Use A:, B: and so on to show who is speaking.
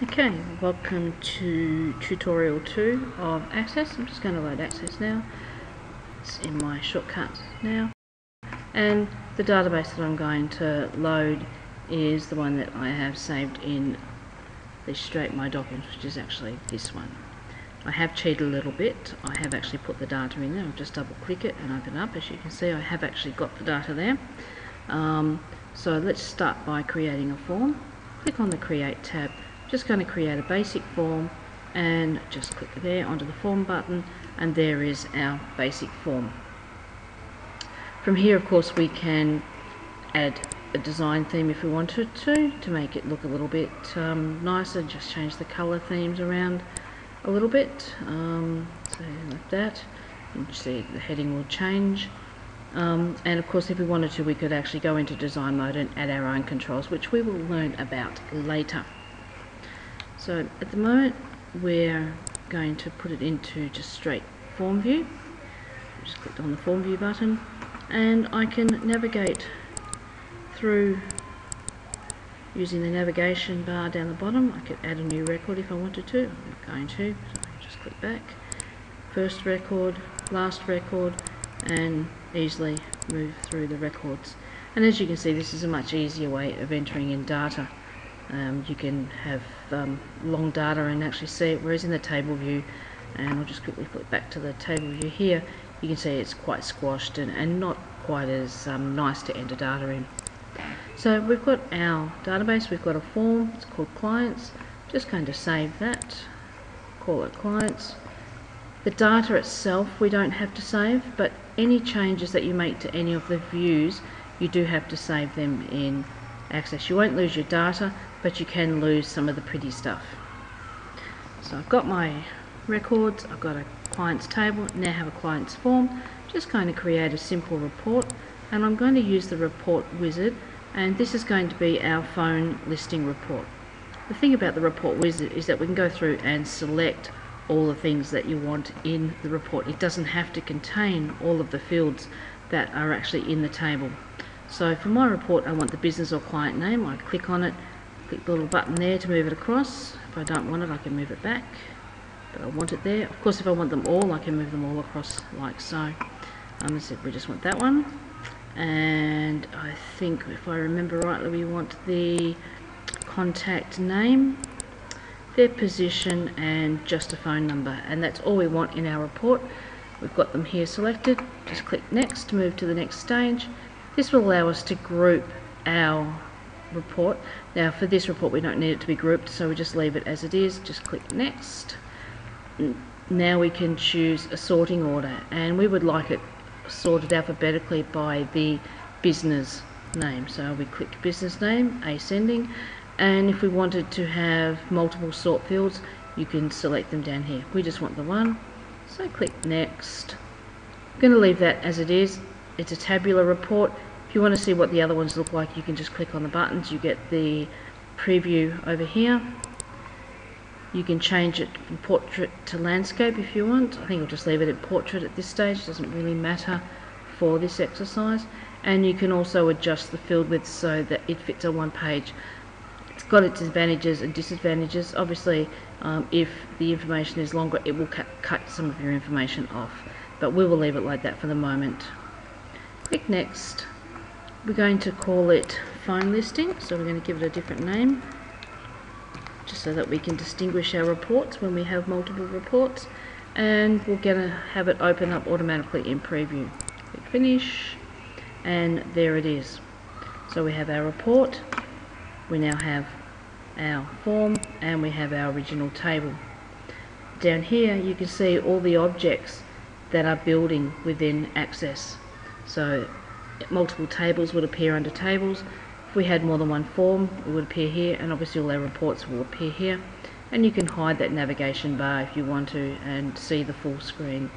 A: Okay, welcome to tutorial 2 of Access. I'm just going to load Access now. It's in my shortcuts now. And the database that I'm going to load is the one that I have saved in the Straight My Documents, which is actually this one. I have cheated a little bit. I have actually put the data in there. I'll just double click it and open it up. As you can see, I have actually got the data there. So let's start by creating a form. Click on the Create tab. Just going to create a basic form and just click there onto the form button, and there is our basic form. From here, of course, we can add a design theme if we wanted to make it look a little bit nicer. Just change the color themes around a little bit, so like that. You can see the heading will change. And of course, if we wanted to, we could actually go into design mode and add our own controls, which we will learn about later. So at the moment, we're going to put it into just straight form view. Just clicked on the form view button, and I can navigate through using the navigation bar down the bottom. I could add a new record if I wanted to. I'm not going to, so I can just click back. First record, last record, and easily move through the records. And as you can see, this is a much easier way of entering in data. You can have long data and actually see it, whereas in the table view, and I'll just quickly flip back to the table view here, you can see it's quite squashed and not quite as nice to enter data in. So we've got our database, we've got a form, it's called clients. Just going to save that, call it clients. The data itself we don't have to save, but any changes that you make to any of the views, you do have to save them in Access. You won't lose your data, but you can lose some of the pretty stuff. So I've got my records, I've got a clients table, now have a clients form. Just going to create a simple report, and I'm going to use the report wizard, and this is going to be our phone listing report. The thing about the report wizard is that we can go through and select all the things that you want in the report. It doesn't have to contain all of the fields that are actually in the table. So for my report, I want the business or client name. I click on it, click the little button there to move it across. If I don't want it, I can move it back, but I want it there. Of course, if I want them all, I can move them all across like so. So we just want that one. And I think, if I remember rightly, we want the contact name, their position, and just a phone number. And that's all we want in our report. We've got them here selected. Just click next to move to the next stage. This will allow us to group our report. Now for this report we don't need it to be grouped, so we just leave it as it is. Just click next. Now we can choose a sorting order, and we would like it sorted alphabetically by the business name. So we click business name, ascending, and if we wanted to have multiple sort fields, you can select them down here. We just want the one, so click next. I'm going to leave that as it is. It's a tabular report. If you want to see what the other ones look like, you can just click on the buttons. You get the preview over here. You can change it from portrait to landscape if you want. I think I'll just leave it at portrait at this stage. It doesn't really matter for this exercise. And you can also adjust the field width so that it fits on one page. It's got its advantages and disadvantages. Obviously, if the information is longer, it will cut some of your information off. But we will leave it like that for the moment. Click next. We're going to call it phone listing, so we're going to give it a different name, just so that we can distinguish our reports when we have multiple reports, and we're going to have it open up automatically in preview. Click finish, and there it is. So we have our report, we now have our form, and we have our original table. Down here you can see all the objects that are building within Access. So multiple tables would appear under tables. If we had more than one form, it would appear here, and obviously all our reports will appear here. And you can hide that navigation bar if you want to and see the full screen